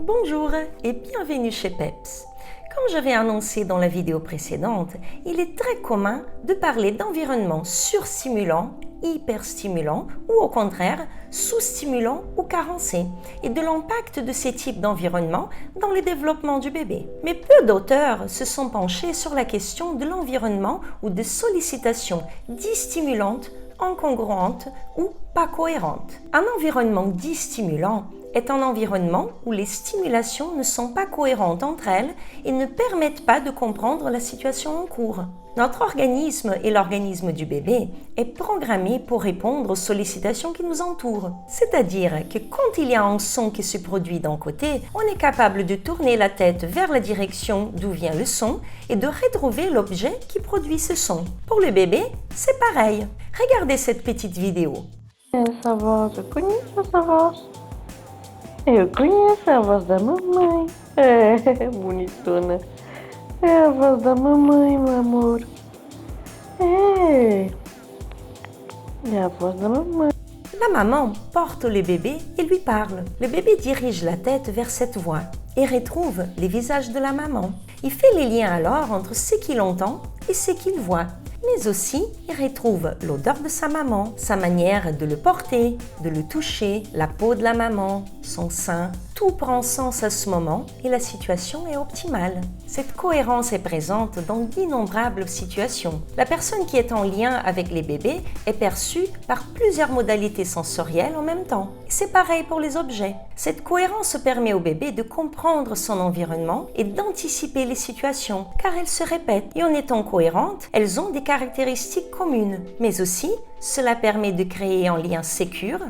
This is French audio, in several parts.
Bonjour et bienvenue chez Peps. Comme j'avais annoncé dans la vidéo précédente, il est très commun de parler d'environnement surstimulant, hyperstimulant ou au contraire sous-stimulant ou carencé et de l'impact de ces types d'environnement dans le développement du bébé. Mais peu d'auteurs se sont penchés sur la question de l'environnement ou des sollicitations distimulantes, incongruentes ou pas cohérentes. Un environnement distimulant est un environnement où les stimulations ne sont pas cohérentes entre elles et ne permettent pas de comprendre la situation en cours. Notre organisme et l'organisme du bébé est programmé pour répondre aux sollicitations qui nous entourent. C'est-à-dire que quand il y a un son qui se produit d'un côté, on est capable de tourner la tête vers la direction d'où vient le son et de retrouver l'objet qui produit ce son. Pour le bébé, c'est pareil. Regardez cette petite vidéo. Essa voz, eu conheço essa voz. Eu conheço a voz da mamãe. É, bonitona. É a voz da mamãe, meu amor. É a voz da mamãe. La maman porte le bébé et lui parle. Le bébé dirige la tête vers cette voix et retrouve les visages de la maman. Il fait les liens alors entre ce qu'il entend et ce qu'il voit. Mais aussi, il retrouve l'odeur de sa maman, sa manière de le porter, de le toucher, la peau de la maman, son sein. Tout prend sens à ce moment et la situation est optimale. Cette cohérence est présente dans d'innombrables situations. La personne qui est en lien avec les bébés est perçue par plusieurs modalités sensorielles en même temps. C'est pareil pour les objets. Cette cohérence permet au bébé de comprendre son environnement et d'anticiper les situations, car elles se répètent. Et en étant cohérentes, elles ont des caractéristiques communes. Mais aussi, cela permet de créer un lien sécure,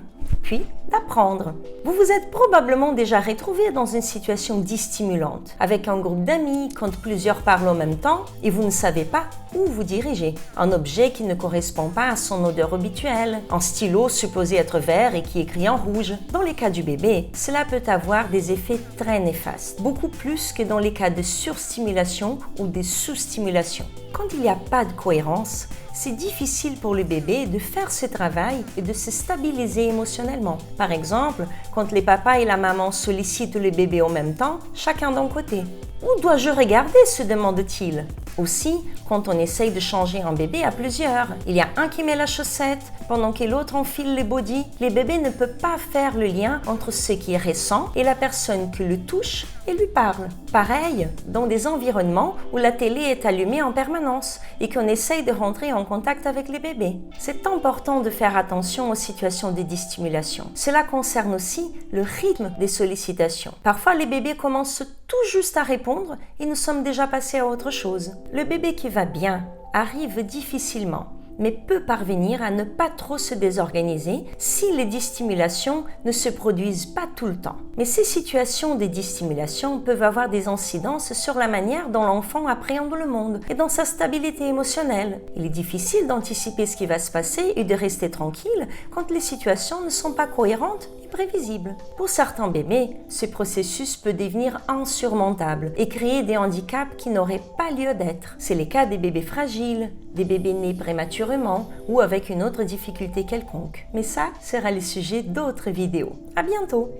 puis d'apprendre. Vous vous êtes probablement déjà retrouvé dans une situation distimulante, avec un groupe d'amis, quand plusieurs parlent en même temps et vous ne savez pas où vous diriger. Un objet qui ne correspond pas à son odeur habituelle, un stylo supposé être vert et qui écrit en rouge. Dans les cas du bébé, cela peut avoir des effets très néfastes, beaucoup plus que dans les cas de surstimulation ou de sous-stimulation. Quand il n'y a pas de cohérence, c'est difficile pour le bébé de faire ce travail et de se stabiliser émotionnellement. Par exemple, quand les papas et la maman sollicitent le bébé en même temps, chacun d'un côté. Où dois-je regarder, se demande-t-il. Aussi, quand on essaye de changer un bébé à plusieurs, il y a un qui met la chaussette pendant que l'autre enfile le body. Les bébés ne peuvent pas faire le lien entre ce qui est récent et la personne qui le touche et lui parle. Pareil, dans des environnements où la télé est allumée en permanence et qu'on essaye de rentrer en contact avec les bébés. C'est important de faire attention aux situations de distimulation. Cela concerne aussi le rythme des sollicitations. Parfois, les bébés commencent tout juste à répondre et nous sommes déjà passés à autre chose. Le bébé qui va bien arrive difficilement, mais peut parvenir à ne pas trop se désorganiser si les distimulations ne se produisent pas tout le temps. Mais ces situations de distimulation peuvent avoir des incidences sur la manière dont l'enfant appréhende le monde et dans sa stabilité émotionnelle. Il est difficile d'anticiper ce qui va se passer et de rester tranquille quand les situations ne sont pas cohérentes et prévisibles. Pour certains bébés, ce processus peut devenir insurmontable et créer des handicaps qui n'auraient pas lieu d'être. C'est le cas des bébés fragiles, des bébés nés prématurément ou avec une autre difficulté quelconque. Mais ça sera le sujet d'autres vidéos. À bientôt!